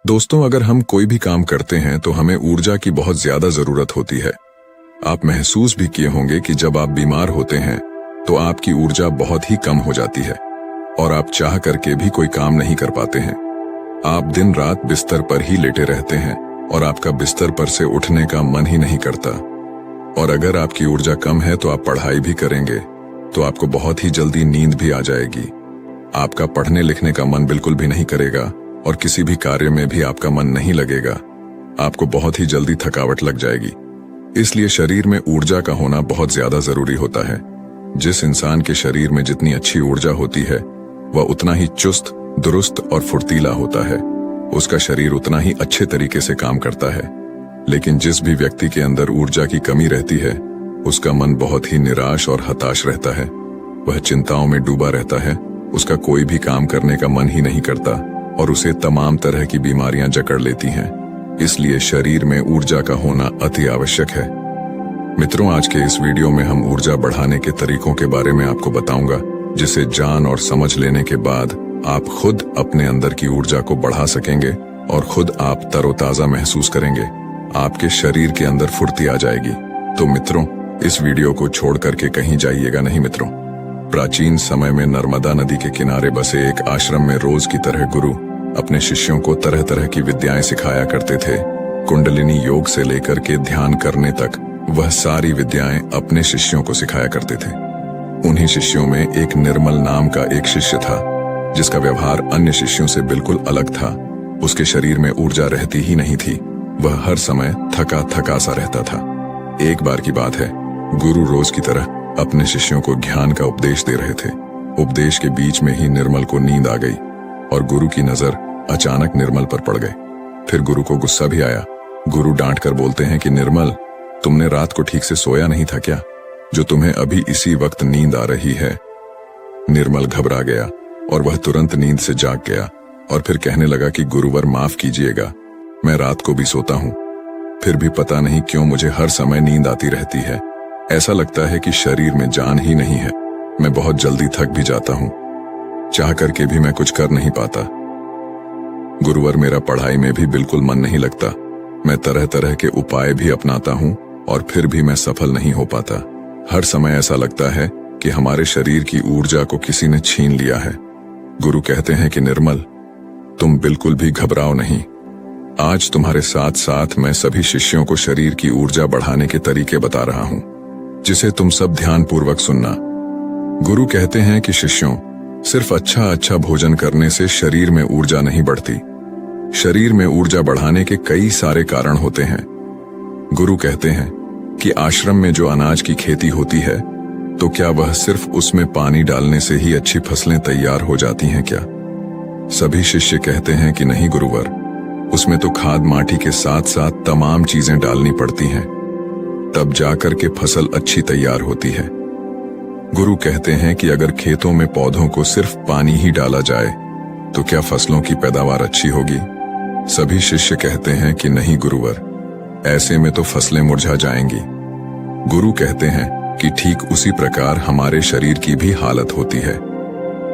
दोस्तों, अगर हम कोई भी काम करते हैं तो हमें ऊर्जा की बहुत ज्यादा जरूरत होती है। आप महसूस भी किए होंगे कि जब आप बीमार होते हैं तो आपकी ऊर्जा बहुत ही कम हो जाती है और आप चाह करके भी कोई काम नहीं कर पाते हैं। आप दिन रात बिस्तर पर ही लेटे रहते हैं और आपका बिस्तर पर से उठने का मन ही नहीं करता। और अगर आपकी ऊर्जा कम है तो आप पढ़ाई भी करेंगे तो आपको बहुत ही जल्दी नींद भी आ जाएगी। आपका पढ़ने लिखने का मन बिल्कुल भी नहीं करेगा और किसी भी कार्य में भी आपका मन नहीं लगेगा। आपको बहुत ही जल्दी थकावट लग जाएगी। इसलिए शरीर में ऊर्जा का होना बहुत ज्यादा जरूरी होता है। जिस इंसान के शरीर में जितनी अच्छी ऊर्जा होती है वह उतना ही चुस्त, दुरुस्त और फुर्तीला होता है। उसका शरीर उतना ही अच्छे तरीके से काम करता है। लेकिन जिस भी व्यक्ति के अंदर ऊर्जा की कमी रहती है उसका मन बहुत ही निराश और हताश रहता है। वह चिंताओं में डूबा रहता है। उसका कोई भी काम करने का मन ही नहीं करता और उसे तमाम तरह की बीमारियां जकड़ लेती हैं। इसलिए शरीर में ऊर्जा का होना अति आवश्यक है। मित्रों, आज के इस वीडियो में हम ऊर्जा बढ़ाने के तरीकों के बारे में आपको बताऊंगा, जिसे जान और समझ लेने के बाद आप खुद अपने अंदर की ऊर्जा को बढ़ा सकेंगे और खुद आप तरोताजा महसूस करेंगे। आपके शरीर के अंदर फुर्ती आ जाएगी। तो मित्रों, इस वीडियो को छोड़ करके कहीं जाइएगा नहीं। मित्रों, प्राचीन समय में नर्मदा नदी के किनारे बसे एक आश्रम में रोज की तरह गुरु अपने शिष्यों को तरह तरह की विद्याएं सिखाया करते थे। कुंडलिनी योग से लेकर के ध्यान करने तक वह सारी विद्याएं अपने शिष्यों को सिखाया करते थे। उन्हीं शिष्यों में एक निर्मल नाम का एक शिष्य था जिसका व्यवहार अन्य शिष्यों से बिल्कुल अलग था। उसके शरीर में ऊर्जा रहती ही नहीं थी। वह हर समय थका थका सा रहता था। एक बार की बात है, गुरु रोज की तरह अपने शिष्यों को ज्ञान का उपदेश दे रहे थे। उपदेश के बीच में ही निर्मल को नींद आ गई और गुरु की नजर अचानक निर्मल पर पड़ गई। फिर गुरु को गुस्सा भी आया। गुरु डांट कर बोलते हैं कि निर्मल, तुमने रात को ठीक से सोया नहीं था क्या, जो तुम्हें अभी इसी वक्त नींद आ रही है। निर्मल घबरा गया और वह तुरंत नींद से जाग गया और फिर कहने लगा कि गुरुवर, माफ कीजिएगा, मैं रात को भी सोता हूँ, फिर भी पता नहीं क्यों मुझे हर समय नींद आती रहती है। ऐसा लगता है कि शरीर में जान ही नहीं है। मैं बहुत जल्दी थक भी जाता हूँ, चाह करके भी मैं कुछ कर नहीं पाता। गुरुवर, मेरा पढ़ाई में भी बिल्कुल मन नहीं लगता। मैं तरह तरह के उपाय भी अपनाता हूँ और फिर भी मैं सफल नहीं हो पाता। हर समय ऐसा लगता है कि हमारे शरीर की ऊर्जा को किसी ने छीन लिया है। गुरु कहते हैं कि निर्मल, तुम बिल्कुल भी घबराओ नहीं। आज तुम्हारे साथ साथ मैं सभी शिष्यों को शरीर की ऊर्जा बढ़ाने के तरीके बता रहा हूँ, जिसे तुम सब ध्यानपूर्वक सुनना। गुरु कहते हैं कि शिष्यों, सिर्फ अच्छा भोजन करने से शरीर में ऊर्जा नहीं बढ़ती। शरीर में ऊर्जा बढ़ाने के कई सारे कारण होते हैं। गुरु कहते हैं कि आश्रम में जो अनाज की खेती होती है तो क्या वह सिर्फ उसमें पानी डालने से ही अच्छी फसलें तैयार हो जाती हैं क्या? सभी शिष्य कहते हैं कि नहीं गुरुवर, उसमें तो खाद माटी के साथ साथ तमाम चीजें डालनी पड़ती हैं, तब जाकर के फसल अच्छी तैयार होती है। गुरु कहते हैं कि अगर खेतों में पौधों को सिर्फ पानी ही डाला जाए तो क्या फसलों की पैदावार अच्छी होगी? सभी शिष्य कहते हैं कि नहीं गुरुवर, ऐसे में तो फसलें मुरझा जाएंगी। गुरु कहते हैं कि ठीक उसी प्रकार हमारे शरीर की भी हालत होती है।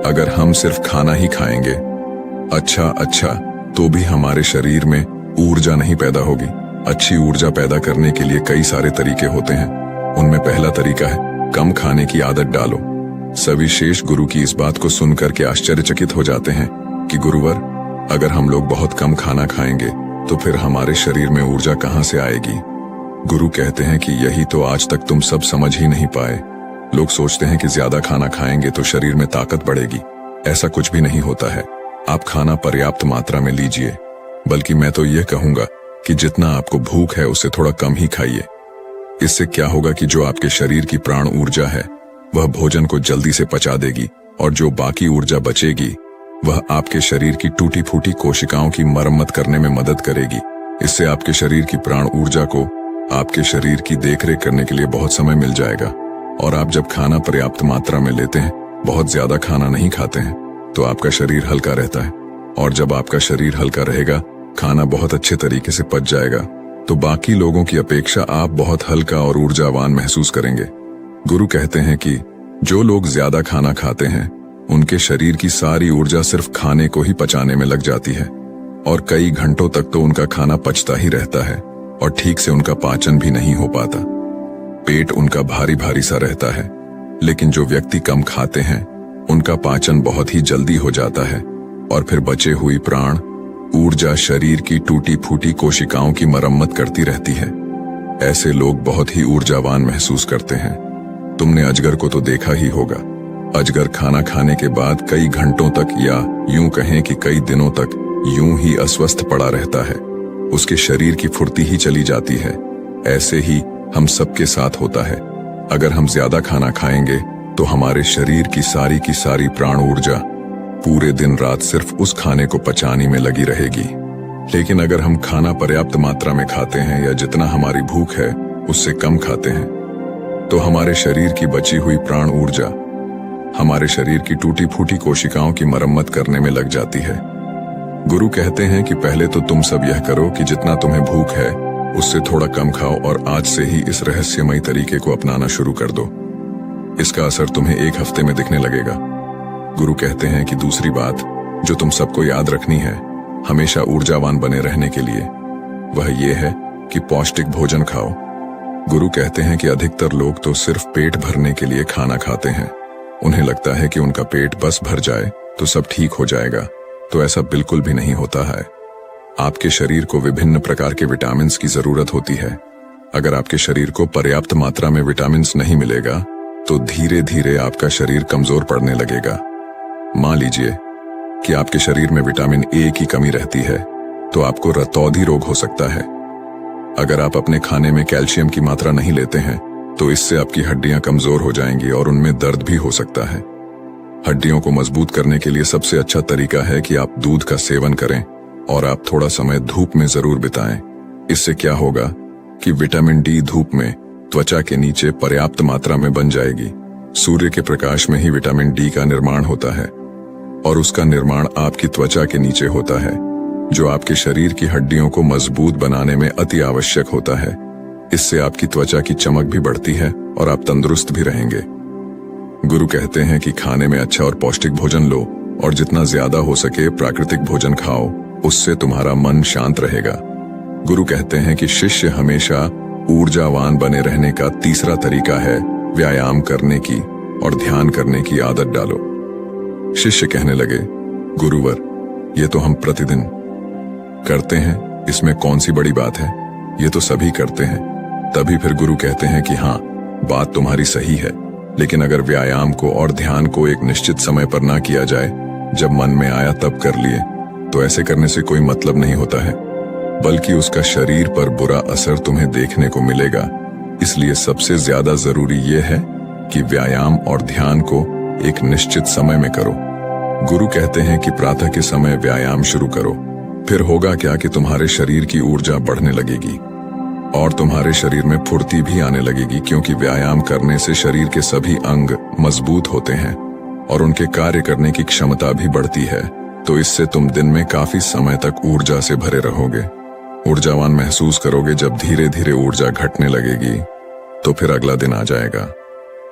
अगर हम सिर्फ खाना ही खाएंगे अच्छा तो भी हमारे शरीर में ऊर्जा नहीं पैदा होगी। अच्छी ऊर्जा पैदा करने के लिए कई सारे तरीके होते हैं। उनमें पहला तरीका है कम खाने की आदत डालो। सभी शेष गुरु की इस बात को सुनकर के आश्चर्यचकित हो जाते हैं कि गुरुवर, अगर हम लोग बहुत कम खाना खाएंगे तो फिर हमारे शरीर में ऊर्जा कहाँ से आएगी? गुरु कहते हैं कि यही तो आज तक तुम सब समझ ही नहीं पाए। लोग सोचते हैं कि ज्यादा खाना खाएंगे तो शरीर में ताकत बढ़ेगी। ऐसा कुछ भी नहीं होता है। आप खाना पर्याप्त मात्रा में लीजिए, बल्कि मैं तो यह कहूंगा कि जितना आपको भूख है उससे थोड़ा कम ही खाइए। इससे क्या होगा कि जो आपके शरीर की प्राण ऊर्जा है वह भोजन को जल्दी से पचा देगी और जो बाकी ऊर्जा बचेगी वह आपके शरीर की टूटी फूटी कोशिकाओं की मरम्मत करने में मदद करेगी। इससे आपके शरीर की प्राण ऊर्जा को आपके शरीर की देखरेख करने के लिए बहुत समय मिल जाएगा। और आप जब खाना पर्याप्त मात्रा में लेते हैं, बहुत ज्यादा खाना नहीं खाते हैं, तो आपका शरीर हल्का रहता है। और जब आपका शरीर हल्का रहेगा, खाना बहुत अच्छे तरीके से पच जाएगा, तो बाकी लोगों की अपेक्षा आप बहुत हल्का और ऊर्जावान महसूस करेंगे। गुरु कहते हैं कि जो लोग ज्यादा खाना खाते हैं उनके शरीर की सारी ऊर्जा सिर्फ खाने को ही पचाने में लग जाती है और कई घंटों तक तो उनका खाना पचता ही रहता है और ठीक से उनका पाचन भी नहीं हो पाता। पेट उनका भारी भारी सा रहता है। लेकिन जो व्यक्ति कम खाते हैं उनका पाचन बहुत ही जल्दी हो जाता है और फिर बचे हुई प्राण ऊर्जा शरीर की टूटी फूटी कोशिकाओं की मरम्मत करती रहती है। ऐसे लोग बहुत ही ऊर्जावान महसूस करते हैं। तुमने अजगर को तो देखा ही होगा। अजगर खाना खाने के बाद कई घंटों तक या यूं कहें कि कई दिनों तक यूं ही अस्वस्थ पड़ा रहता है। उसके शरीर की फुर्ती ही चली जाती है। ऐसे ही हम सबके साथ होता है। अगर हम ज्यादा खाना खाएंगे तो हमारे शरीर की सारी प्राण ऊर्जा पूरे दिन रात सिर्फ उस खाने को पचाने में लगी रहेगी। लेकिन अगर हम खाना पर्याप्त मात्रा में खाते हैं या जितना हमारी भूख है उससे कम खाते हैं तो हमारे शरीर की बची हुई प्राण ऊर्जा हमारे शरीर की टूटी फूटी कोशिकाओं की मरम्मत करने में लग जाती है। गुरु कहते हैं कि पहले तो तुम सब यह करो कि जितना तुम्हें भूख है उससे थोड़ा कम खाओ और आज से ही इस रहस्यमयी तरीके को अपनाना शुरू कर दो। इसका असर तुम्हें 1 हफ्ते में दिखने लगेगा। गुरु कहते हैं कि दूसरी बात जो तुम सबको याद रखनी है हमेशा ऊर्जावान बने रहने के लिए, वह ये है कि पौष्टिक भोजन खाओ। गुरु कहते हैं कि अधिकतर लोग तो सिर्फ पेट भरने के लिए खाना खाते हैं। उन्हें लगता है कि उनका पेट बस भर जाए तो सब ठीक हो जाएगा, तो ऐसा बिल्कुल भी नहीं होता है। आपके शरीर को विभिन्न प्रकार के विटामिन्स की जरूरत होती है। अगर आपके शरीर को पर्याप्त मात्रा में विटामिन्स नहीं मिलेगा तो धीरे धीरे आपका शरीर कमजोर पड़ने लगेगा। मान लीजिए कि आपके शरीर में विटामिन ए की कमी रहती है तो आपको रतौंधी रोग हो सकता है। अगर आप अपने खाने में कैल्शियम की मात्रा नहीं लेते हैं तो इससे आपकी हड्डियां कमजोर हो जाएंगी और उनमें दर्द भी हो सकता है। हड्डियों को मजबूत करने के लिए सबसे अच्छा तरीका है कि आप दूध का सेवन करें और आप थोड़ा समय धूप में जरूर बिताएं। इससे क्या होगा कि विटामिन डी धूप में त्वचा के नीचे पर्याप्त मात्रा में बन जाएगी। सूर्य के प्रकाश में ही विटामिन डी का निर्माण होता है और उसका निर्माण आपकी त्वचा के नीचे होता है, जो आपके शरीर की हड्डियों को मजबूत बनाने में अति आवश्यक होता है। इससे आपकी त्वचा की चमक भी बढ़ती है और आप तंदुरुस्त भी रहेंगे। गुरु कहते हैं कि खाने में अच्छा और पौष्टिक भोजन लो और जितना ज्यादा हो सके प्राकृतिक भोजन खाओ, उससे तुम्हारा मन शांत रहेगा। गुरु कहते हैं कि शिष्य हमेशा ऊर्जावान बने रहने का तीसरा तरीका है व्यायाम करने की और ध्यान करने की आदत डालो। शिष्य कहने लगे, गुरुवर, ये तो हम प्रतिदिन करते हैं, इसमें कौन सी बड़ी बात है, ये तो सभी करते हैं। तभी फिर गुरु कहते हैं कि हाँ, बात तुम्हारी सही है, लेकिन अगर व्यायाम को और ध्यान को एक निश्चित समय पर ना किया जाए, जब मन में आया तब कर लिए, तो ऐसे करने से कोई मतलब नहीं होता है, बल्कि उसका शरीर पर बुरा असर तुम्हें देखने को मिलेगा। इसलिए सबसे ज्यादा जरूरी यह है कि व्यायाम और ध्यान को एक निश्चित समय में करो। गुरु कहते हैं कि प्रातः के समय व्यायाम शुरू करो, फिर होगा क्या कि तुम्हारे शरीर की ऊर्जा बढ़ने लगेगी और तुम्हारे शरीर में फुर्ती भी आने लगेगी, क्योंकि व्यायाम करने से शरीर के सभी अंग मजबूत होते हैं और उनके कार्य करने की क्षमता भी बढ़ती है। तो इससे तुम दिन में काफी समय तक ऊर्जा से भरे रहोगे। ऊर्जावान महसूस करोगे। जब धीरे धीरे ऊर्जा घटने लगेगी तो फिर अगला दिन आ जाएगा,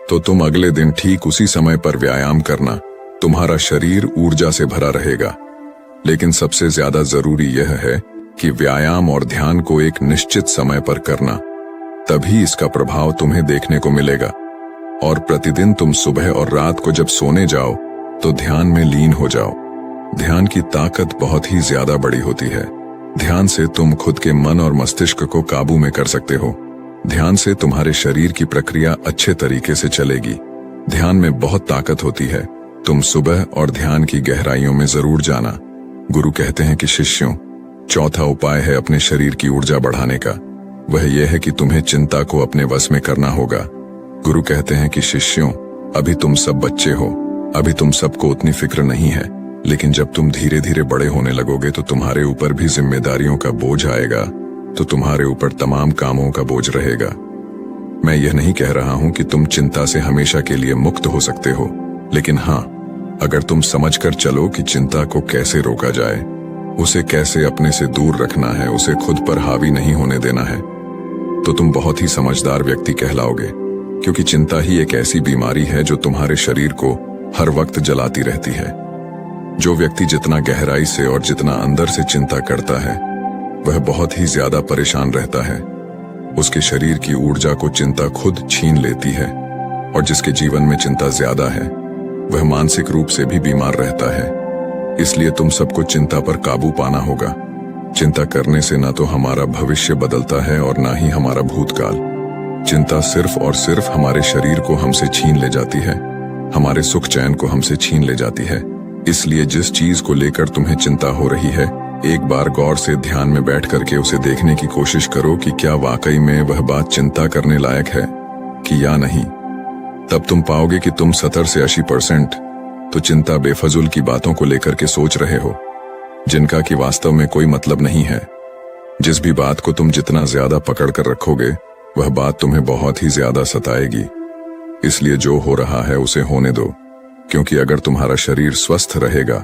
तो तुम अगले दिन ठीक उसी समय पर व्यायाम करना, तुम्हारा शरीर ऊर्जा से भरा रहेगा। लेकिन सबसे ज्यादा जरूरी यह है कि व्यायाम और ध्यान को एक निश्चित समय पर करना, तभी इसका प्रभाव तुम्हें देखने को मिलेगा। और प्रतिदिन तुम सुबह और रात को जब सोने जाओ तो ध्यान में लीन हो जाओ। ध्यान की ताकत बहुत ही ज्यादा बड़ी होती है। ध्यान से तुम खुद के मन और मस्तिष्क को काबू में कर सकते हो। ध्यान से तुम्हारे शरीर की प्रक्रिया अच्छे तरीके से चलेगी। ध्यान में बहुत ताकत होती है। तुम सुबह और ध्यान की गहराइयों में जरूर जाना। गुरु कहते हैं कि शिष्यों, चौथा उपाय है अपने शरीर की ऊर्जा बढ़ाने का। वह यह है कि तुम्हें चिंता को अपने वश में करना होगा। गुरु कहते हैं कि शिष्यों, अभी तुम सब बच्चे हो, अभी तुम सबको उतनी फिक्र नहीं है, लेकिन जब तुम धीरे धीरे बड़े होने लगोगे तो तुम्हारे ऊपर भी जिम्मेदारियों का बोझ आएगा, तो तुम्हारे ऊपर तमाम कामों का बोझ रहेगा। मैं यह नहीं कह रहा हूं कि तुम चिंता से हमेशा के लिए मुक्त हो सकते हो, लेकिन हाँ, अगर तुम समझकर चलो कि चिंता को कैसे रोका जाए, उसे कैसे अपने से दूर रखना है, उसे खुद पर हावी नहीं होने देना है, तो तुम बहुत ही समझदार व्यक्ति कहलाओगे। क्योंकि चिंता ही एक ऐसी बीमारी है जो तुम्हारे शरीर को हर वक्त जलाती रहती है। जो व्यक्ति जितना गहराई से और जितना अंदर से चिंता करता है वह बहुत ही ज्यादा परेशान रहता है। उसके शरीर की ऊर्जा को चिंता खुद छीन लेती है और जिसके जीवन में चिंता ज्यादा है वह मानसिक रूप से भी बीमार रहता है। इसलिए तुम सबको चिंता पर काबू पाना होगा। चिंता करने से ना तो हमारा भविष्य बदलता है और ना ही हमारा भूतकाल। चिंता सिर्फ और सिर्फ हमारे शरीर को हमसे छीन ले जाती है, हमारे सुख चैन को हमसे छीन ले जाती है। इसलिए जिस चीज को लेकर तुम्हें चिंता हो रही है, एक बार गौर से ध्यान में बैठ करके उसे देखने की कोशिश करो कि क्या वाकई में वह बात चिंता करने लायक है कि या नहीं। तब तुम पाओगे कि तुम 70 से 80% तो चिंता बेफजूल की बातों को लेकर के सोच रहे हो, जिनका कि वास्तव में कोई मतलब नहीं है। जिस भी बात को तुम जितना ज्यादा पकड़ कर रखोगे वह बात तुम्हें बहुत ही ज्यादा सताएगी। इसलिए जो हो रहा है उसे होने दो, क्योंकि अगर तुम्हारा शरीर स्वस्थ रहेगा,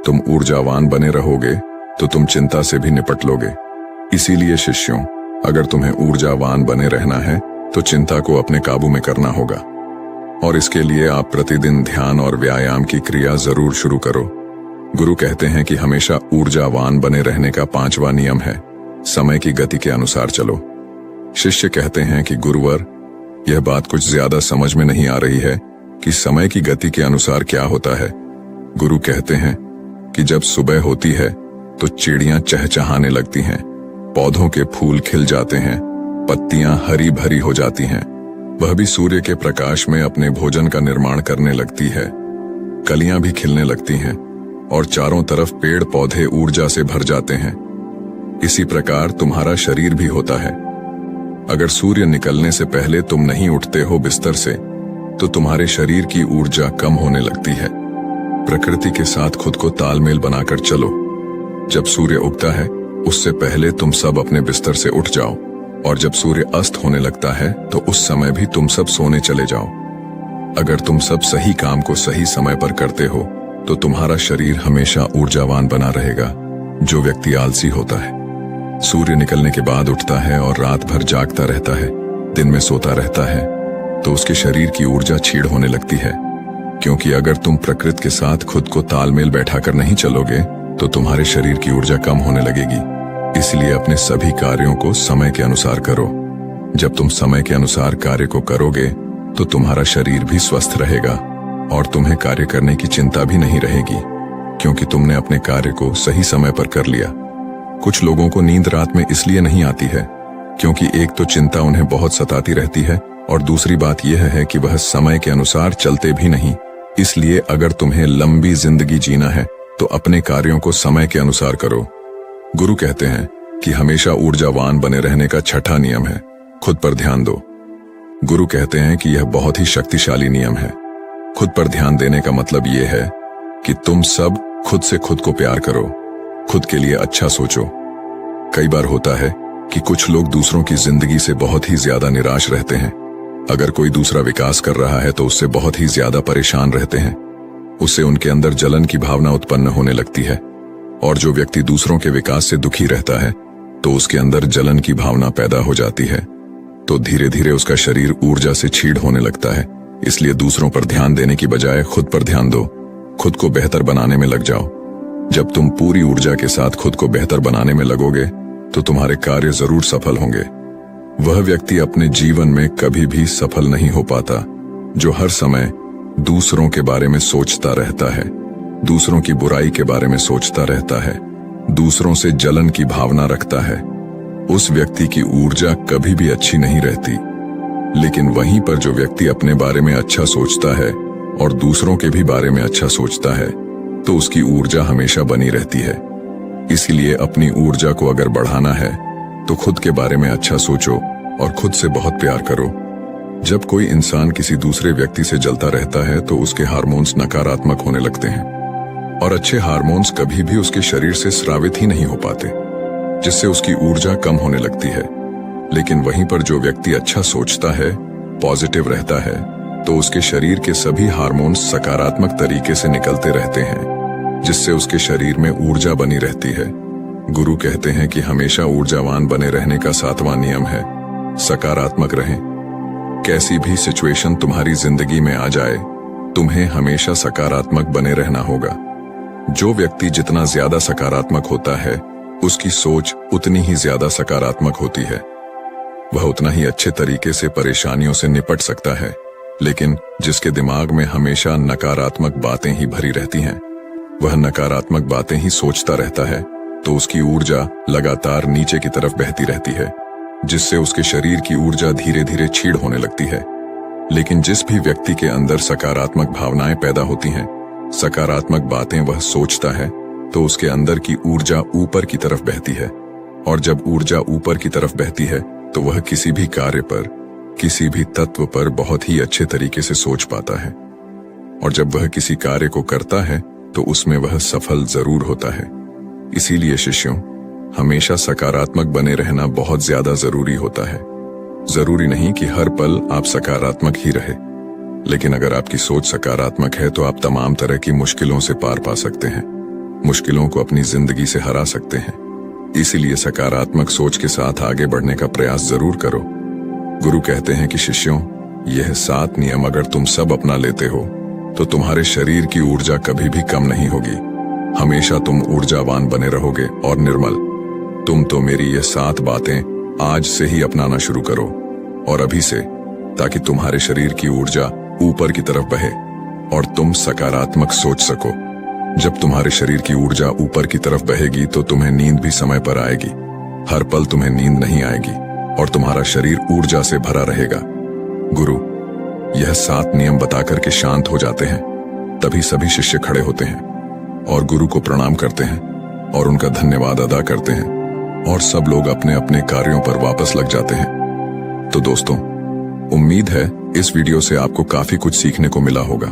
तुम ऊर्जावान बने रहोगे, तो तुम चिंता से भी निपट लोगे। इसीलिए शिष्यों, अगर तुम्हें ऊर्जावान बने रहना है तो चिंता को अपने काबू में करना होगा। और इसके लिए आप प्रतिदिन ध्यान और व्यायाम की क्रिया जरूर शुरू करो। गुरु कहते हैं कि हमेशा ऊर्जावान बने रहने का 5वां नियम है, समय की गति के अनुसार चलो। शिष्य कहते हैं कि गुरुवर, यह बात कुछ ज्यादा समझ में नहीं आ रही है कि समय की गति के अनुसार क्या होता है। गुरु कहते हैं कि जब सुबह होती है तो चिड़ियां चहचहाने लगती हैं, पौधों के फूल खिल जाते हैं, पत्तियां हरी भरी हो जाती हैं, वह भी सूर्य के प्रकाश में अपने भोजन का निर्माण करने लगती है, कलियां भी खिलने लगती हैं और चारों तरफ पेड़ पौधे ऊर्जा से भर जाते हैं। इसी प्रकार तुम्हारा शरीर भी होता है। अगर सूर्य निकलने से पहले तुम नहीं उठते हो बिस्तर से, तो तुम्हारे शरीर की ऊर्जा कम होने लगती है। प्रकृति के साथ खुद को तालमेल बनाकर चलो। जब सूर्य उगता है उससे पहले तुम सब अपने बिस्तर से उठ जाओ, और जब सूर्य अस्त होने लगता है तो उस समय भी तुम सब सोने चले जाओ। अगर तुम सब सही काम को सही समय पर करते हो तो तुम्हारा शरीर हमेशा ऊर्जावान बना रहेगा। जो व्यक्ति आलसी होता है, सूर्य निकलने के बाद उठता है और रात भर जागता रहता है, दिन में सोता रहता है, तो उसके शरीर की ऊर्जा छीड़ होने लगती है। क्योंकि अगर तुम प्रकृति के साथ खुद को तालमेल बैठाकर नहीं चलोगे तो तुम्हारे शरीर की ऊर्जा कम होने लगेगी। इसलिए अपने सभी कार्यों को समय के अनुसार करो। जब तुम समय के अनुसार कार्य को करोगे तो तुम्हारा शरीर भी स्वस्थ रहेगा और तुम्हें कार्य करने की चिंता भी नहीं रहेगी, क्योंकि तुमने अपने कार्य को सही समय पर कर लिया। कुछ लोगों को नींद रात में इसलिए नहीं आती है क्योंकि एक तो चिंता उन्हें बहुत सताती रहती है और दूसरी बात यह है कि वह समय के अनुसार चलते भी नहीं। इसलिए अगर तुम्हें लंबी जिंदगी जीना है तो अपने कार्यों को समय के अनुसार करो। गुरु कहते हैं कि हमेशा ऊर्जावान बने रहने का 6वां नियम है, खुद पर ध्यान दो। गुरु कहते हैं कि यह बहुत ही शक्तिशाली नियम है। खुद पर ध्यान देने का मतलब यह है कि तुम सब खुद से खुद को प्यार करो, खुद के लिए अच्छा सोचो। कई बार होता है कि कुछ लोग दूसरों की जिंदगी से बहुत ही ज्यादा निराश रहते हैं। अगर कोई दूसरा विकास कर रहा है तो उससे बहुत ही ज्यादा परेशान रहते हैं। उससे उनके अंदर जलन की भावना उत्पन्न होने लगती है, और जो व्यक्ति दूसरों के विकास से दुखी रहता है तो उसके अंदर जलन की भावना पैदा हो जाती है, तो धीरे धीरे उसका शरीर ऊर्जा से छीड़ होने लगता है। इसलिए दूसरों पर ध्यान देने की बजाय खुद पर ध्यान दो, खुद को बेहतर बनाने में लग जाओ। जब तुम पूरी ऊर्जा के साथ खुद को बेहतर बनाने में लगोगे तो तुम्हारे कार्य जरूर सफल होंगे। वह व्यक्ति अपने जीवन में कभी भी सफल नहीं हो पाता जो हर समय दूसरों के बारे में सोचता रहता है, दूसरों की बुराई के बारे में सोचता रहता है, दूसरों से जलन की भावना रखता है। उस व्यक्ति की ऊर्जा कभी भी अच्छी नहीं रहती। लेकिन वहीं पर जो व्यक्ति अपने बारे में अच्छा सोचता है और दूसरों के भी बारे में अच्छा सोचता है तो उसकी ऊर्जा हमेशा बनी रहती है। इसलिए अपनी ऊर्जा को अगर बढ़ाना है तो खुद के बारे में अच्छा सोचो और खुद से बहुत प्यार करो। जब कोई इंसान किसी दूसरे व्यक्ति से जलता रहता है तो उसके हार्मोन्स नकारात्मक होने लगते हैं और अच्छे हार्मोन्स कभी भी उसके शरीर से स्रावित ही नहीं हो पाते, जिससे उसकी ऊर्जा कम होने लगती है। लेकिन वहीं पर जो व्यक्ति अच्छा सोचता है, पॉजिटिव रहता है, तो उसके शरीर के सभी हार्मोन्स सकारात्मक तरीके से निकलते रहते हैं, जिससे उसके शरीर में ऊर्जा बनी रहती है। गुरु कहते हैं कि हमेशा ऊर्जावान बने रहने का 7वां नियम है, सकारात्मक रहें। कैसी भी सिचुएशन तुम्हारी जिंदगी में आ जाए, तुम्हें हमेशा सकारात्मक बने रहना होगा। जो व्यक्ति जितना ज्यादा सकारात्मक होता है उसकी सोच उतनी ही ज्यादा सकारात्मक होती है। वह उतना ही अच्छे तरीके से परेशानियों से निपट सकता है। लेकिन जिसके दिमाग में हमेशा नकारात्मक बातें ही भरी रहती हैं, वह नकारात्मक बातें ही सोचता रहता है, तो उसकी ऊर्जा लगातार नीचे की तरफ बहती रहती है, जिससे उसके शरीर की ऊर्जा धीरे धीरे क्षीण होने लगती है। लेकिन जिस भी व्यक्ति के अंदर सकारात्मक भावनाएं पैदा होती हैं, सकारात्मक बातें वह सोचता है, तो उसके अंदर की ऊर्जा ऊपर की तरफ बहती है। और जब ऊर्जा ऊपर की तरफ बहती है तो वह किसी भी कार्य पर, किसी भी तत्व पर बहुत ही अच्छे तरीके से सोच पाता है। और जब वह किसी कार्य को करता है तो उसमें वह सफल जरूर होता है। इसीलिए शिष्यों, हमेशा सकारात्मक बने रहना बहुत ज्यादा जरूरी होता है। जरूरी नहीं कि हर पल आप सकारात्मक ही रहे, लेकिन अगर आपकी सोच सकारात्मक है तो आप तमाम तरह की मुश्किलों से पार पा सकते हैं, मुश्किलों को अपनी जिंदगी से हरा सकते हैं। इसीलिए सकारात्मक सोच के साथ आगे बढ़ने का प्रयास जरूर करो। गुरु कहते हैं कि शिष्यों, यह 7 नियम अगर तुम सब अपना लेते हो तो तुम्हारे शरीर की ऊर्जा कभी भी कम नहीं होगी। हमेशा तुम ऊर्जावान बने रहोगे और निर्मल। तुम तो मेरी ये 7 बातें आज से ही अपनाना शुरू करो, और अभी से, ताकि तुम्हारे शरीर की ऊर्जा ऊपर की तरफ बहे और तुम सकारात्मक सोच सको। जब तुम्हारे शरीर की ऊर्जा ऊपर की तरफ बहेगी तो तुम्हें नींद भी समय पर आएगी। हर पल तुम्हें नींद नहीं आएगी और तुम्हारा शरीर ऊर्जा से भरा रहेगा। गुरु यह 7 नियम बताकर के शांत हो जाते हैं। तभी सभी शिष्य खड़े होते हैं और गुरु को प्रणाम करते हैं और उनका धन्यवाद अदा करते हैं, और सब लोग अपने अपने कार्यों पर वापस लग जाते हैं। तो दोस्तों, उम्मीद है इस वीडियो से आपको काफी कुछ सीखने को मिला होगा।